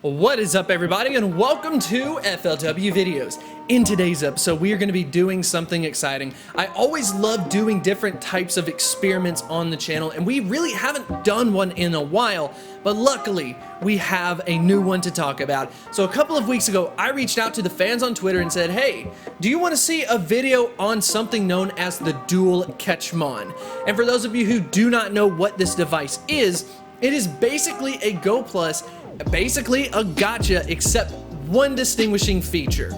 What is up, everybody, and welcome to FLW Videos. In today's episode, we are going to be doing something exciting. I always love doing different types of experiments on the channel, and we really haven't done one in a while, but luckily, we have a new one to talk about. So a couple of weeks ago, I reached out to the fans on Twitter and said, hey, do you want to see a video on something known as the dual Catchmon? And for those of you who do not know what this device is, it is basically a Go Plus, basically a gotcha, except one distinguishing feature.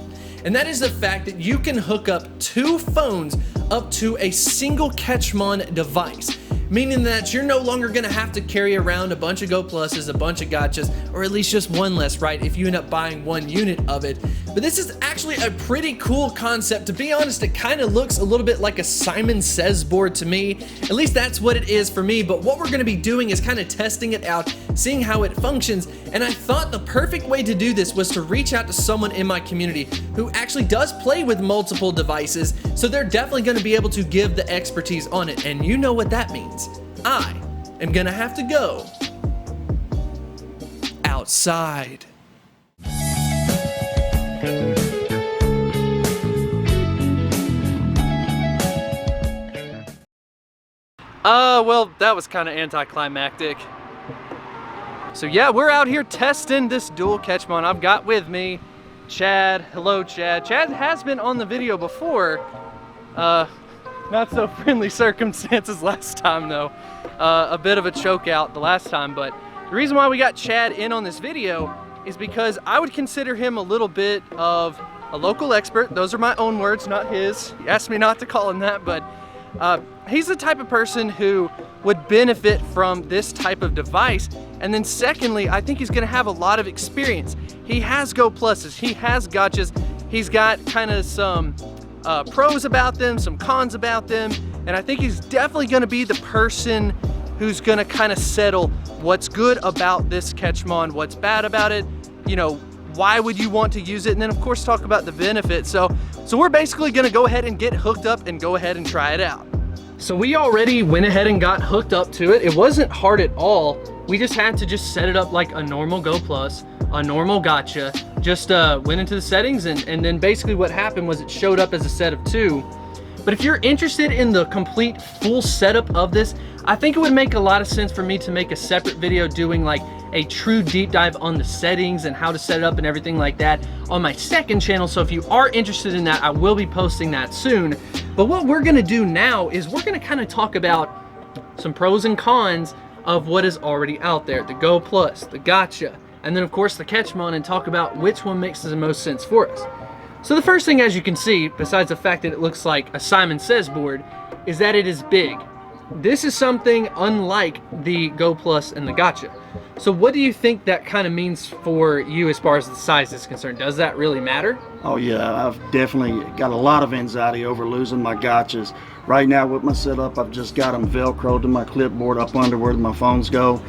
And that is the fact that you can hook up two phones up to a single Catchmon device. Meaning that you're no longer gonna have to carry around a bunch of Go Pluses, a bunch of gotchas, or at least just one less, right, if you end up buying one unit of it. But this is actually a pretty cool concept. To be honest, it kind of looks a little bit like a Simon Says board to me. At least that's what it is for me, but what we're gonna be doing is kind of testing it out, seeing how it functions, and I thought the perfect way to do this was to reach out to someone in my community who actually does play with multiple devices, so they're definitely gonna be able to give the expertise on it, and you know what that means. I am gonna have to go outside. Well, that was kind of anticlimactic. So yeah, we're out here testing this dual Catchmon. I've got with me Chad. Hello, Chad. Chad has been on the video before. Not so friendly circumstances last time though. A bit of a choke out the last time, but the reason why we got Chad in on this video is because I would consider him a little bit of a local expert. Those are my own words, not his. He asked me not to call him that, but he's the type of person who would benefit from this type of device. And then secondly, I think he's gonna have a lot of experience. He has Go Pluses, he has gotchas, he's got kind of some pros about them, some cons about them, and I think he's definitely gonna be the person who's gonna kind of settle what's good about this Catchmon, what's bad about it, you know, why would you want to use it, and then of course talk about the benefits. So we're basically gonna go ahead and get hooked up and go ahead and try it out. So we already went ahead and got hooked up to it. It wasn't hard at all. We just had to just set it up like a normal Go Plus, a normal gotcha. Just went into the settings and then basically what happened was it showed up as a set of two. But if you're interested in the complete full setup of this, I think it would make a lot of sense for me to make a separate video doing like a true deep dive on the settings and how to set it up and everything like that on my second channel. So if you are interested in that, I will be posting that soon. But what we're gonna do now is we're gonna kind of talk about some pros and cons of what is already out there, the Go Plus, the gotcha, and then of course the Catchmon, and talk about which one makes the most sense for us. So the first thing, as you can see, besides the fact that it looks like a Simon Says board, is that it is big. This is something unlike the Go Plus and the gotcha. So what do you think that kind of means for you as far as the size is concerned? Does that really matter? Oh yeah, I've definitely got a lot of anxiety over losing my gotchas. Right now with my setup, I've just got them Velcroed to my clipboard up under where my phones go.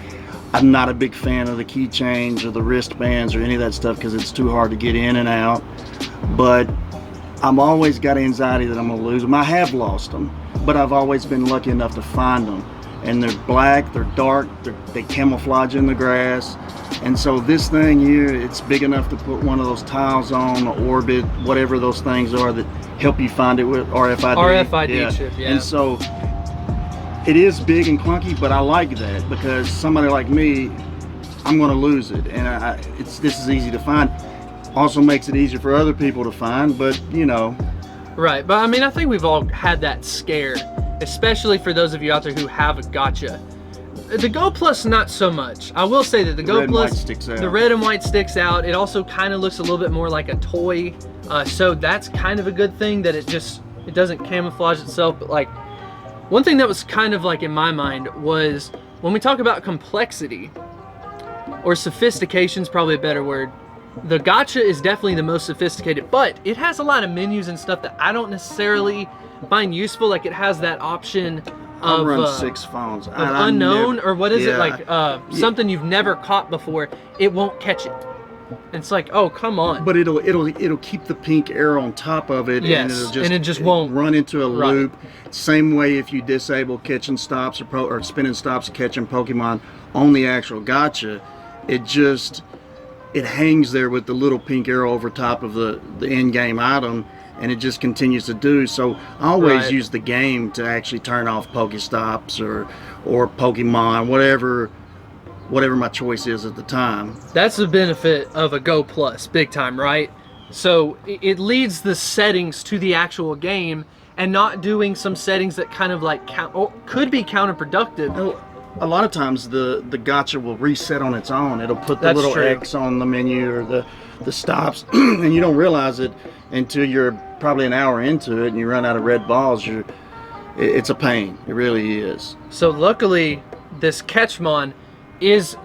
I'm not a big fan of the keychains or the wristbands or any of that stuff because it's too hard to get in and out. But I'm always got anxiety that I'm gonna lose them. I have lost them, but I've always been lucky enough to find them. And they're black, they're dark, they camouflage in the grass. And so this thing here, it's big enough to put one of those tiles on, or Orbit, whatever those things are that help you find it with RFID. RFID chip, yeah. And so it is big and clunky, but I like that because somebody like me, I'm gonna lose it. And this is easy to find. Also makes it easier for other people to find, but you know. Right, but I mean, I think we've all had that scare, especially for those of you out there who have a gotcha. The Go Plus, not so much. I will say that the Go Plus, the red and white sticks out. It also kind of looks a little bit more like a toy, so that's kind of a good thing that it doesn't camouflage itself. But like, one thing that was kind of like in my mind was when we talk about complexity, or sophistication is probably a better word, the gotcha is definitely the most sophisticated, but it has a lot of menus and stuff that I don't necessarily find useful. Like it has that option of I run 6 phones. Of unknown, or what is it, like something you've never caught before, it won't catch it. And it's like, oh, come on. But it'll keep the pink arrow on top of it, yes, and it just won't run into a loop. Same way if you disable catching stops or spinning stops catching Pokemon on the actual gotcha, it just it hangs there with the little pink arrow over top of the in-game item, and it just continues to do. So I always use the game to actually turn off Pokestops or Pokemon, whatever my choice is at the time. That's the benefit of a Go Plus, big time, right? So it leads the settings to the actual game and not doing some settings that kind of like could be counterproductive. A lot of times the gacha will reset on its own. It'll put the little X on the menu or the stops, and you don't realize it until you're probably an hour into it and you run out of red balls. It's a pain. It really is. So luckily, this Catchmon is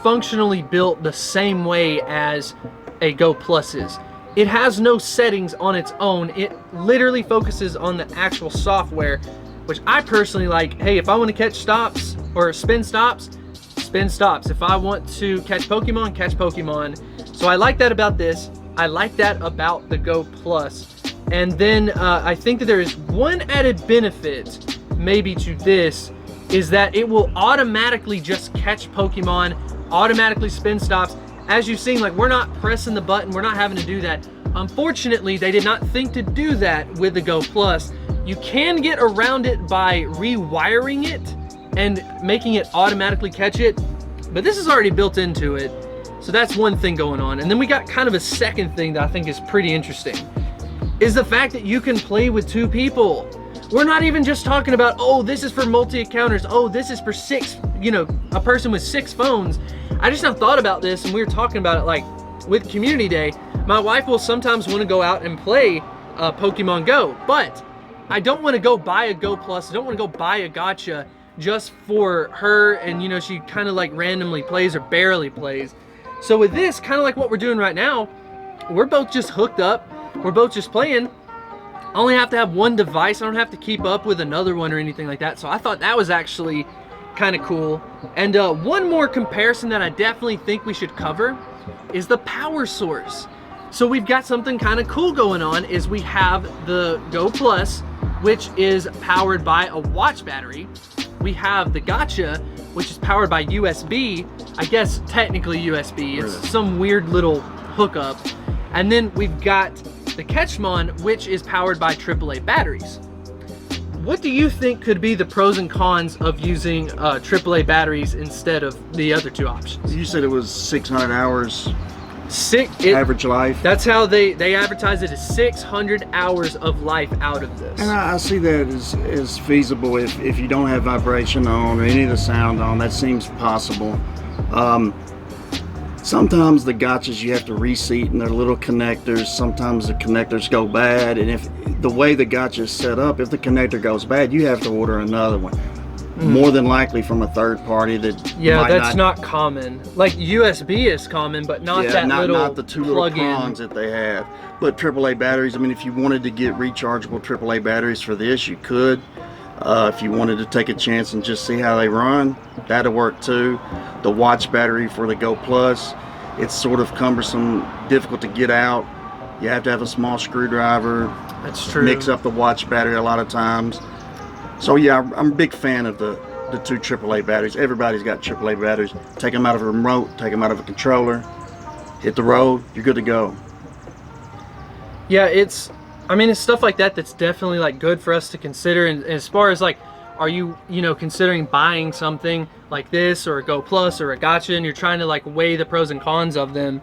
functionally built the same way as a Go Plus is. It has no settings on its own. It literally focuses on the actual software, which I personally like. Hey, if I want to catch stops or spin stops, spin stops. If I want to catch Pokemon, catch Pokemon. So I like that about this. I like that about the Go Plus. And then I think that there is one added benefit maybe to this, is that it will automatically just catch Pokemon, automatically spin stops. As you've seen, like, we're not pressing the button, we're not having to do that. Unfortunately, they did not think to do that with the Go Plus. You can get around it by rewiring it and making it automatically catch it, but this is already built into it. So that's one thing going on. And then we got kind of a second thing that I think is pretty interesting, is the fact that you can play with 2 people. We're not even just talking about, oh, this is for multi-accounters, oh, this is for 6, you know, a person with 6 phones. I just now thought about this, and we were talking about it, like, with Community Day. My wife will sometimes want to go out and play Pokemon Go, but I don't want to go buy a Go Plus, I don't want to go buy a gacha just for her, and, you know, she kind of like randomly plays or barely plays. So with this, kind of like what we're doing right now, we're both just hooked up, we're both just playing. I only have to have one device. I don't have to keep up with another one or anything like that. So I thought that was actually kind of cool. And one more comparison that I definitely think we should cover is the power source. So we've got something kind of cool going on, is we have the Go Plus, which is powered by a watch battery. We have the gacha, which is powered by USB. I guess technically USB. It's some weird little hookup. And then we've got the Catchmon, which is powered by AAA batteries. What do you think could be the pros and cons of using AAA batteries instead of the other 2 options? You said it was 600 hours average life. That's how they advertise it, as 600 hours of life out of this. And I see that as feasible if you don't have vibration on or any of the sound on. That seems possible. Sometimes the gachas you have to reseat, and they're little connectors. Sometimes the connectors go bad, and if the way the gacha is set up, if the connector goes bad, you have to order another one. More than likely from a third party that that's not common. Like USB is common, but not not the 2 little prongs that they have. But AAA batteries, I mean, if you wanted to get rechargeable AAA batteries for this, you could. If you wanted to take a chance and just see how they run, that'll work too. The watch battery for the Go Plus, it's sort of cumbersome, difficult to get out. You have to have a small screwdriver. That's true. Mix up the watch battery a lot of times. So yeah, I'm a big fan of the 2 AAA batteries. Everybody's got AAA batteries. Take them out of a remote, take them out of a controller, hit the road, you're good to go. Yeah, it's stuff like that that's definitely like good for us to consider. And as far as like, are you considering buying something like this or a Go Plus or a gacha, and you're trying to like weigh the pros and cons of them?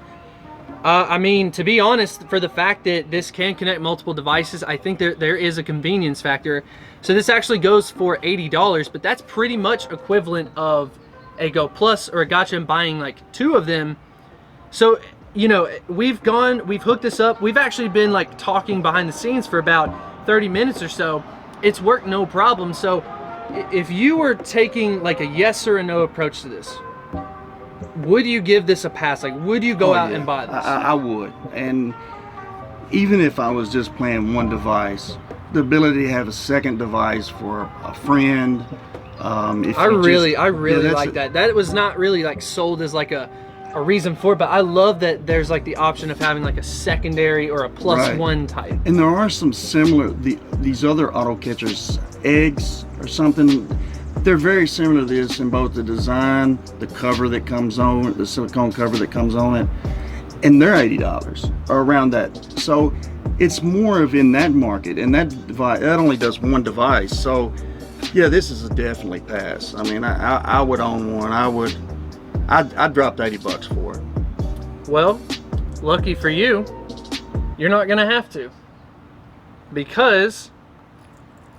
I mean, to be honest, for the fact that this can connect multiple devices, I think there is a convenience factor. So this actually goes for $80, but that's pretty much equivalent of a Go Plus or a gacha and buying like 2 of them. So, you know, we've hooked this up. We've actually been like talking behind the scenes for about 30 minutes or so. It's worked no problem. So if you were taking like a yes or a no approach to this, would you give this a pass? Like, would you go out and buy this? I would. And even if I was just playing one device, the ability to have a second device for a friend. I really like that. That was not really like sold as like a reason for it, but I love that there's like the option of having like a secondary or a +1 type. And there are some similar, these other auto catchers, eggs or something. They're very similar to this in both the design, the cover that comes on, the silicone cover that comes on it. and they're $80 or around that. So it's more of in that market, and that device, that only does one device. So yeah, this is a definitely pass. I mean, I would own one. I'd drop $80 for it. Well, lucky for you, you're not gonna have to, because,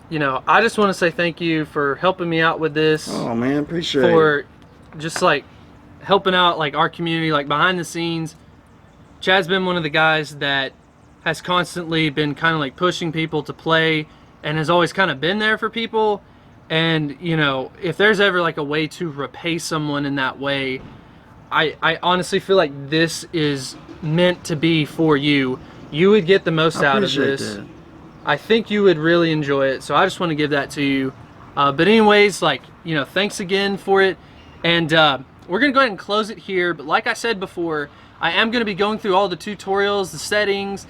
you know, I just want to say thank you for helping me out with this. Oh man, appreciate it. For just like helping out like our community, like behind the scenes. Chad's been one of the guys that has constantly been kind of like pushing people to play and has always kind of been there for people. And, you know, if there's ever like a way to repay someone in that way, I honestly feel like this is meant to be for you. You would get the most out of this. That. I think you would really enjoy it. So I just want to give that to you. But anyways, like, you know, thanks again for it. And we're going to go ahead and close it here. But like I said before, I am going to be going through all the tutorials, the settings,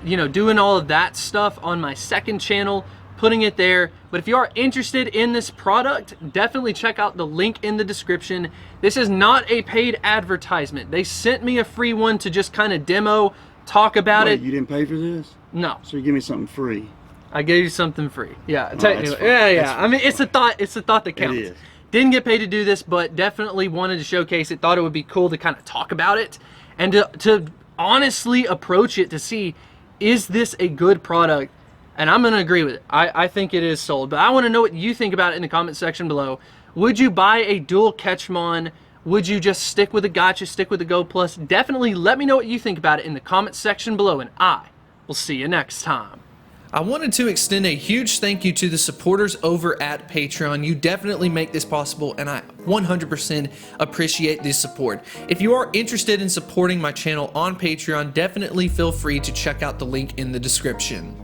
you know, doing all of that stuff on my second channel, putting it there. But if you are interested in this product, definitely check out the link in the description. This is not a paid advertisement. They sent me a free one to just kind of demo, talk about it. You didn't pay for this? No. So you give me something free? I gave you something free. Yeah, Oh, technically. Yeah. I mean, it's a thought. It's a thought that counts. It is. Didn't get paid to do this, but definitely wanted to showcase it. Thought it would be cool to kind of talk about it and to honestly approach it to see, is this a good product? And I'm going to agree with it. I think it is sold. But I want to know what you think about it in the comment section below. Would you buy a dual Catchmon? Would you just stick with the Gotcha, stick with the Go Plus? Definitely let me know what you think about it in the comment section below, and I will see you next time. I wanted to extend a huge thank you to the supporters over at Patreon. You definitely make this possible, and I 100% appreciate the support. If you are interested in supporting my channel on Patreon, definitely feel free to check out the link in the description.